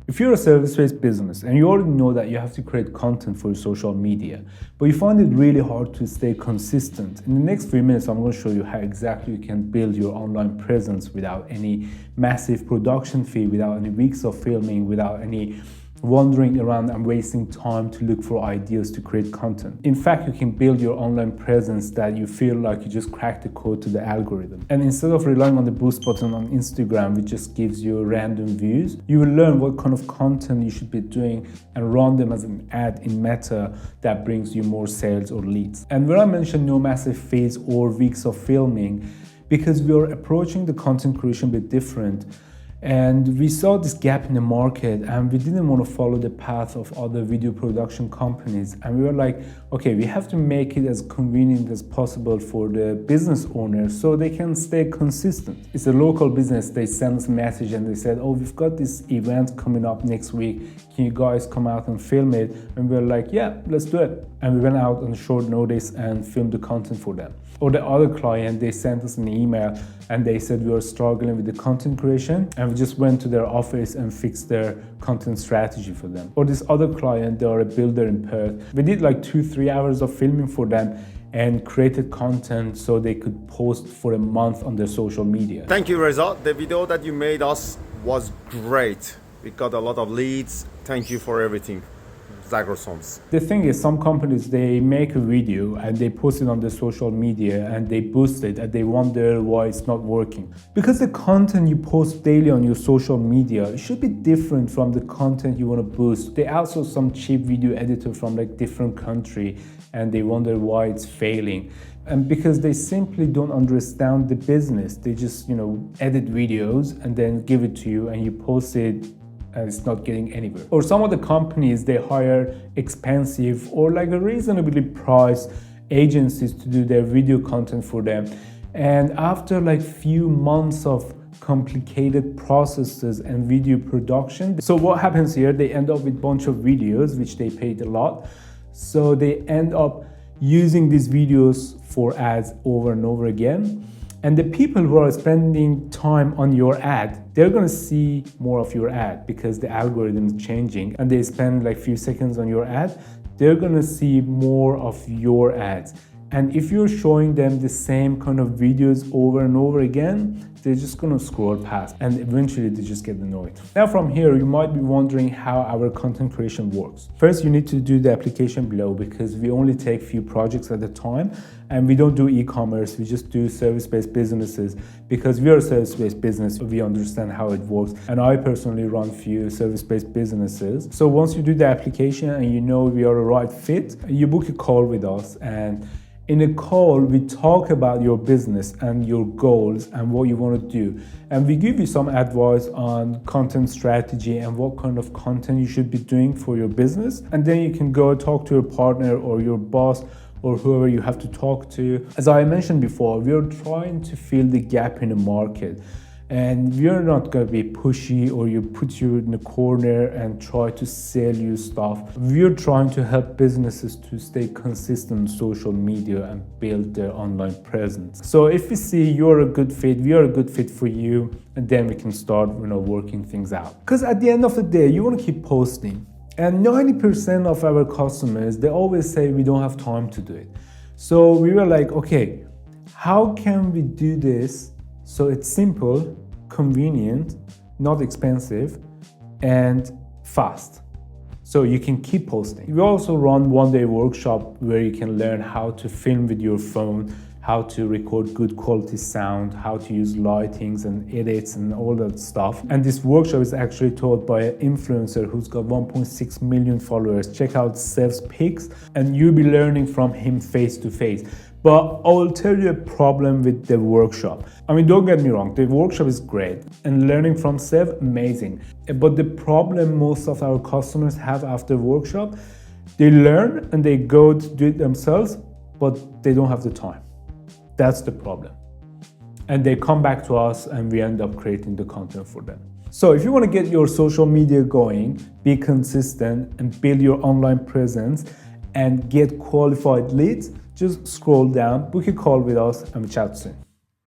If you're a service-based business and you already know that you have to create content for your social media, but you find it really hard to stay consistent, in the next few minutes I'm going to show you how exactly you can build your online presence without any massive production fee, without any weeks of filming, without any wandering around and wasting time to look for ideas to create content. In fact, you can build your online presence that you feel like you just cracked the code to the algorithm. And instead of relying on the boost button on Instagram, which just gives you random views, you will learn what kind of content you should be doing and run them as an ad in Meta that brings you more sales or leads. And where I mentioned no massive fees or weeks of filming, because we are approaching the content creation a bit different. And we saw this gap in the market and we didn't want to follow the path of other video production companies. And we were like, okay, we have to make it as convenient as possible for the business owners so they can stay consistent. It's a local business. They sent us a message and they said, oh, we've got this event coming up next week. Can you guys come out and film it? And we were like, yeah, let's do it. And we went out on short notice and filmed the content for them. Or the other client, they sent us an email and they said we were struggling with the content creation, and we just went to their office and fixed their content strategy for them. Or this other client, they are a builder in Perth. We did like 2-3 hours of filming for them and created content so they could post for a month on their social media. Thank you, Reza. The video that you made us was great. We got a lot of leads. Thank you for everything. Zagrosons. The thing is, some companies, they make a video and they post it on their social media and they boost it and they wonder why it's not working. Because the content you post daily on your social media should be different from the content you want to boost. They outsource some cheap video editor from like different country and they wonder why it's failing. And because they simply don't understand the business, they just, edit videos and then give it to you and you post it and it's not getting anywhere. Or some of the companies, they hire expensive or like a reasonably priced agencies to do their video content for them. And after like few months of complicated processes and video production, so what happens here, they end up with a bunch of videos, which they paid a lot. So they end up using these videos for ads over and over again. And the people who are spending time on your ad, they're gonna see more of your ad because the algorithm is changing and they spend like few seconds on your ad, they're gonna see more of your ads. And if you're showing them the same kind of videos over and over again, they're just gonna scroll past and eventually they just get annoyed. Now from here, you might be wondering how our content creation works. First, you need to do the application below because we only take few projects at a time and we don't do e-commerce, we just do service-based businesses because we are a service-based business, we understand how it works. And I personally run few service-based businesses. So once you do the application and you know we are a right fit, you book a call with us, and in a call, we talk about your business and your goals and what you want to do. And we give you some advice on content strategy and what kind of content you should be doing for your business. And then you can go talk to your partner or your boss or whoever you have to talk to. As I mentioned before, we are trying to fill the gap in the market. And we're not going to be pushy or you put you in the corner and try to sell you stuff. We're trying to help businesses to stay consistent on social media and build their online presence. So if we see you're a good fit, we are a good fit for you, and then we can start working things out. Because at the end of the day, you want to keep posting. And 90% of our customers, they always say we don't have time to do it. So we were like, okay, how can we do this so it's simple, convenient, not expensive, and fast, so you can keep posting. We also run one-day workshop where you can learn how to film with your phone, how to record good quality sound, how to use lightings and edits and all that stuff. And this workshop is actually taught by an influencer who's got 1.6 million followers. Check out Sev's pics and you'll be learning from him face to face. But I will tell you a problem with the workshop. I mean, don't get me wrong, the workshop is great and learning from Sev, amazing. But the problem most of our customers have after workshop, they learn and they go to do it themselves, but they don't have the time. That's the problem. And they come back to us and we end up creating the content for them. So if you want to get your social media going, be consistent and build your online presence and get qualified leads, just scroll down, book a call with us, and we chat soon.